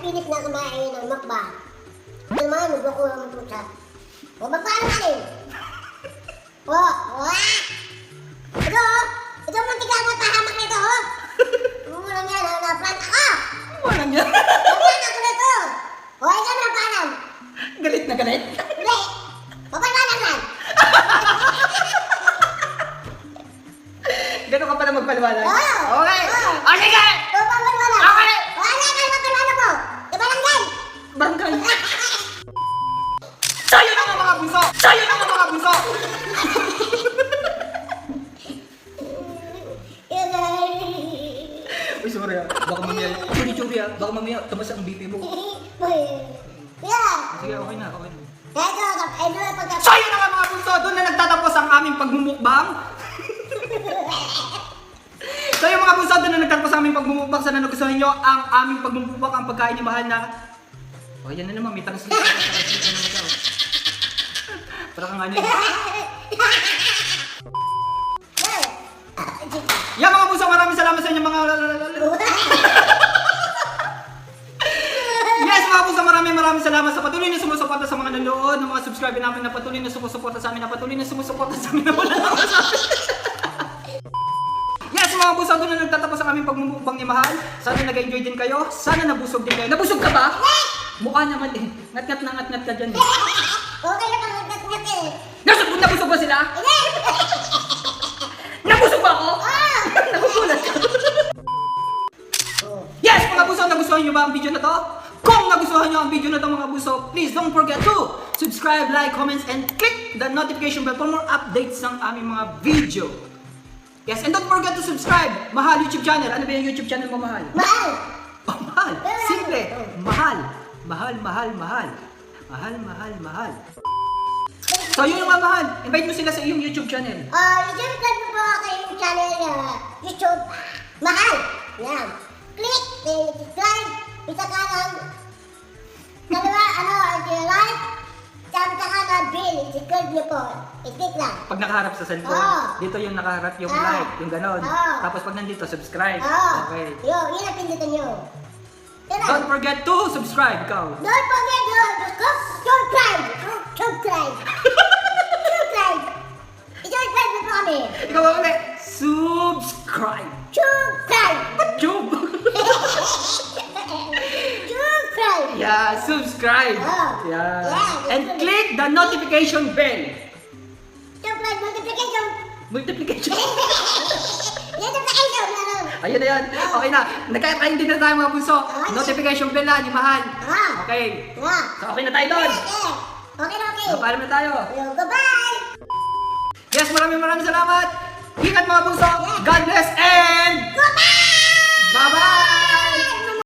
pinis na kumain ng makba. Ano naman, nagbakuha mo po siya. O, magpaano ka rin? O, ito muntik lang ang pahamak nito, ho? Umulang yan, na-plant ako! Walang yan. Na-plant ako nito! O, ikaw na paalam. Galit na galit. Hindi! Papalanan lang! Gano'n ka pala magpaliwanag? Oo. Okay. Oo. O, sige! O, papalanan! Okay. Wala ka na papalanan mo! Ibalanggan! Barangay. Sa'yo na nga mga bunso! Sa'yo na nga mga bunso! Uy, sorry ah. Baka mamaya. Churi-churi ah. Baka mamaya tumas ang BP mo. Yeah! Sige, okay na. Okay na. Ito, Sa'yo na nga mga bunso! Doon na nagtatapos ang aming pagmumukbang. So yung mga bunso, doon na nagtatapos ang aming pagmumukbang. Sana nagustuhan nyo ang aming pagmumukbang, ang pagkain ni Mahal na... Oh, yan na naman. May translate. Para kang ano yun. Yan mga bunso, maraming salamat sa inyo mga... Yes mga bunso, maraming salamat sa patuloy na sumusuporta sa mga nanonood, ng mga subscriber namin na patuloy na sumusuporta sa amin, na patuloy na sumusuporta sa amin na wala na ako sa amin. Yes mga bunso, doon na nagtatapos ang aming pagmumukbang ni Mahal. Sana nag-enjoy din kayo, sana nabusog din kayo. Nabusog ka ba? Mukha naman eh. Ngat-ngat na ngat-ngat ka dyan eh. Okay na pang ngat-ngat eh. Nabusog ba sila? Nabusog ba ako? Nakukulat ka. Yes mga bunso, nagustuhan nyo ba ang video na to? Kung nagustuhan nyo ang video na to mga bunso, please don't forget to subscribe, like, comments, and click the notification bell for more updates ng aming mga video. Yes, and don't forget to subscribe. Mahal YouTube channel. Ano ba yung YouTube channel mo, Mahal? Mahal! Oh, Mahal. Simple. Mahal. Mahal, mahal, mahal. Mahal, mahal, mahal. So yun yung mga Mahal. Invite mo sila sa iyong YouTube channel. I-subscribe mo po ako yung channel na YouTube. Mahal! Yan. Click, subscribe, isa kanan. Dalawa, like, sa kanan, bill, i-subscribe niyo po. I-click lang. Pag nakaharap sa cellphone, dito yung nakaharap yung like, yung ganon. Tapos pag nandito, subscribe. Okay. Yun ang pindutin niyo. Don't forget to subscribe, ikaw. Don't forget to subscribe. Subscribe. Subscribe. I-subscribe mo po kami. Ikaw ba ulit? Subscribe. Subscribe. Job. Subscribe. Yeah, subscribe. Yeah. And click the notification bell. Subscribe multiplication. Multiplication. Multiplication. Ayun na yan. Okay na. Nagkakaintindi na tayo mga bunso. Notification bell na ni Mahal. Okay. So okay na tayo doon. Okay na, okay. So paalam na tayo. Goodbye. Yes, maraming salamat. Ingat mga bunso. God bless